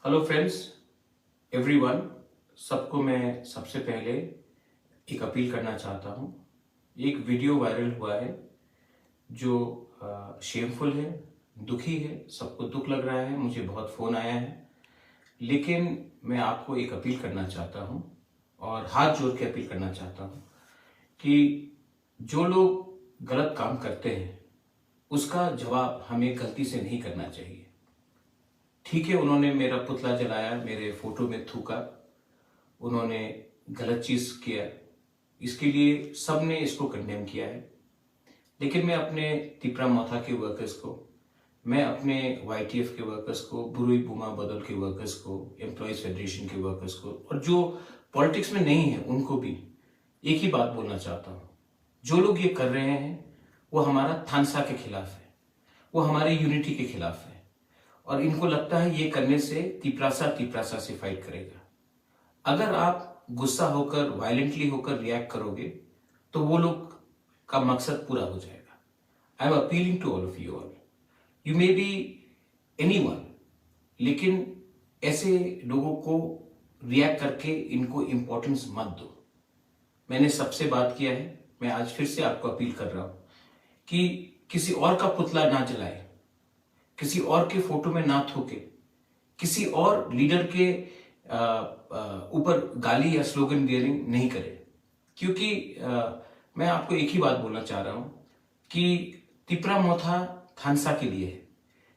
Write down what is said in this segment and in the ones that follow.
Hello friends, everyone. सबको मैं सबसे पहले एक अपील करना चाहता हूँ। एक वीडियो वायरल हुआ है जो शेमफुल है, दुखी है, सबको दुख लग रहा है, मुझे बहुत फ़ोन आया है। लेकिन मैं आपको एक अपील करना चाहता हूँ और हाथ जोड़ के अपील करना चाहता हूँ कि जो लोग गलत काम करते हैं उसका जवाब हमें गलती से नहीं करना चाहिए। ठीक है, उन्होंने मेरा पुतला जलाया, मेरे फोटो में थूका, उन्होंने गलत चीज किया, इसके लिए सबने इसको कंडेम किया है। लेकिन मैं अपने तिपरा मोथा के वर्कर्स को, मैं अपने YTF के वर्कर्स को, बुरुई बुमा बदल के वर्कर्स को, एम्प्लॉयज फेडरेशन के वर्कर्स को और जो पॉलिटिक्स में नहीं है उनको भी एक ही बात बोलना चाहता हूँ। जो लोग ये कर रहे हैं वो हमारा थानसा के खिलाफ है, वो हमारे यूनिटी के खिलाफ है और इनको लगता है ये करने से तिपरासा से फाइट करेगा। अगर आप गुस्सा होकर, वायलेंटली होकर रिएक्ट करोगे तो वो लोग का मकसद पूरा हो जाएगा। I am appealing to all of you all, you may be anyone, लेकिन ऐसे लोगों को रिएक्ट करके इनको इंपॉर्टेंस मत दो। मैंने सबसे बात किया है, मैं आज फिर से आपको अपील कर रहा हूं कि किसी और का पुतला ना जलाए, किसी और के फोटो में ना थूके, किसी और लीडर के ऊपर गाली या स्लोगन बियरिंग नहीं करे। क्योंकि मैं आपको एक ही बात बोलना चाह रहा हूं कि तिपरा मोथा थानसा के लिए है,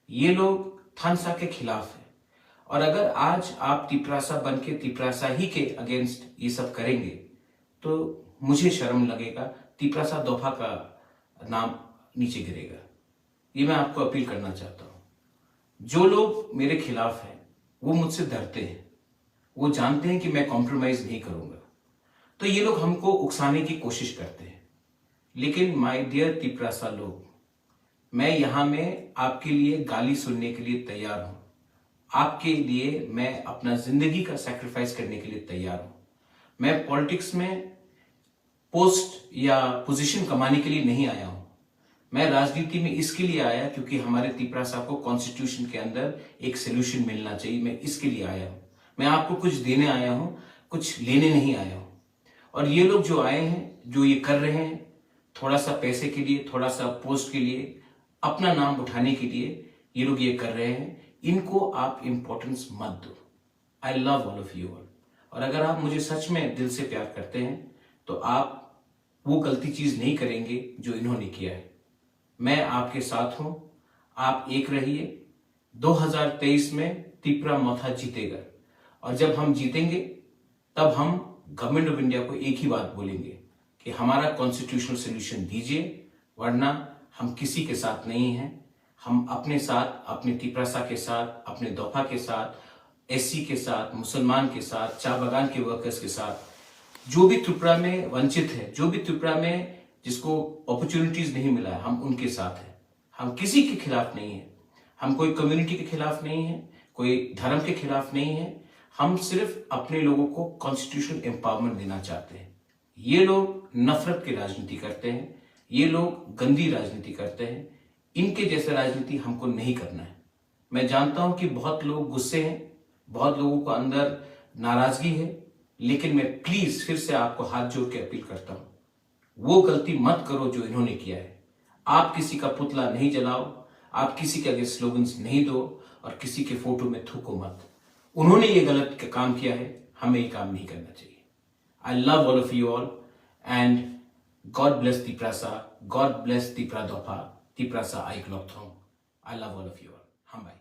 ये लोग थानसा के खिलाफ है। और अगर आज आप तिपरासा बन के तिपरासा ही के अगेंस्ट ये सब करेंगे तो मुझे शर्म लगेगा, तिपरासा दोफा का नाम नीचे गिरेगा। ये मैं आपको अपील करना चाहता हूं। जो लोग मेरे खिलाफ हैं वो मुझसे डरते हैं, वो जानते हैं कि मैं कॉम्प्रोमाइज नहीं करूंगा, तो ये लोग हमको उकसाने की कोशिश करते हैं। लेकिन माय डियर तिपरासा लोग, मैं यहां में आपके लिए गाली सुनने के लिए तैयार हूं। आपके लिए मैं अपना जिंदगी का सैक्रिफाइस करने के लिए तैयार हूं। मैं पॉलिटिक्स में पोस्ट या पोजीशन कमाने के लिए नहीं आया हूं। मैं राजनीति में इसके लिए आया क्योंकि हमारे तिपरासा को कॉन्स्टिट्यूशन के अंदर एक सोल्यूशन मिलना चाहिए। मैं इसके लिए आया हूं। मैं आपको कुछ देने आया हूं, कुछ लेने नहीं आया हूं। और ये लोग जो आए हैं, जो ये कर रहे हैं, थोड़ा सा पैसे के लिए, थोड़ा सा पोस्ट के लिए, अपना नाम उठाने के लिए ये लोग ये कर रहे हैं, इनको आप इंपॉर्टेंस मत दो। आई love all of you all. और अगर आप मुझे सच में दिल से प्यार करते हैं तो आप वो गलती चीज नहीं करेंगे जो इन्होंने किया है। मैं आपके साथ हूं, आप एक रहिए। 2023 में तिपरा मोथा जीतेगा और जब हम जीतेंगे तब हम गवर्नमेंट ऑफ इंडिया को एक ही बात बोलेंगे कि हमारा कॉन्स्टिट्यूशनल सोल्यूशन दीजिए, वरना हम किसी के साथ नहीं हैं। हम अपने साथ, अपने तिपरासा के साथ, अपने दोफा के साथ, SC के साथ, मुसलमान के साथ, चाय बागान के वर्कर्स के साथ, जो भी त्रिपुरा में वंचित है, जो भी त्रिपुरा में जिसको अपॉर्चुनिटीज नहीं मिला है, हम उनके साथ हैं। हम किसी के खिलाफ नहीं है, हम कोई कम्युनिटी के खिलाफ नहीं है, कोई धर्म के खिलाफ नहीं है। हम सिर्फ अपने लोगों को कॉन्स्टिट्यूशनल एम्पावरमेंट देना चाहते हैं। ये लोग नफरत की राजनीति करते हैं, ये लोग गंदी राजनीति करते हैं। इनके जैसे राजनीति हमको नहीं करना है। मैं जानता हूं कि बहुत लोग गुस्से हैं, बहुत लोगों को अंदर नाराजगी है, लेकिन मैं प्लीज फिर से आपको हाथ जोड़ के अपील करता हूं, वो गलती मत करो जो इन्होंने किया है। आप किसी का पुतला नहीं जलाओ, आप किसी के आगे स्लोगन्स नहीं दो और किसी के फोटो में थूको मत। उन्होंने ये गलत काम किया है, हमें ये काम नहीं करना चाहिए। I love all of you all and God bless Tiprasa, God bless Tipra Dofa, Tiprasa आई क्लॉक थ्रोंग। I love all of you all. हम बाय।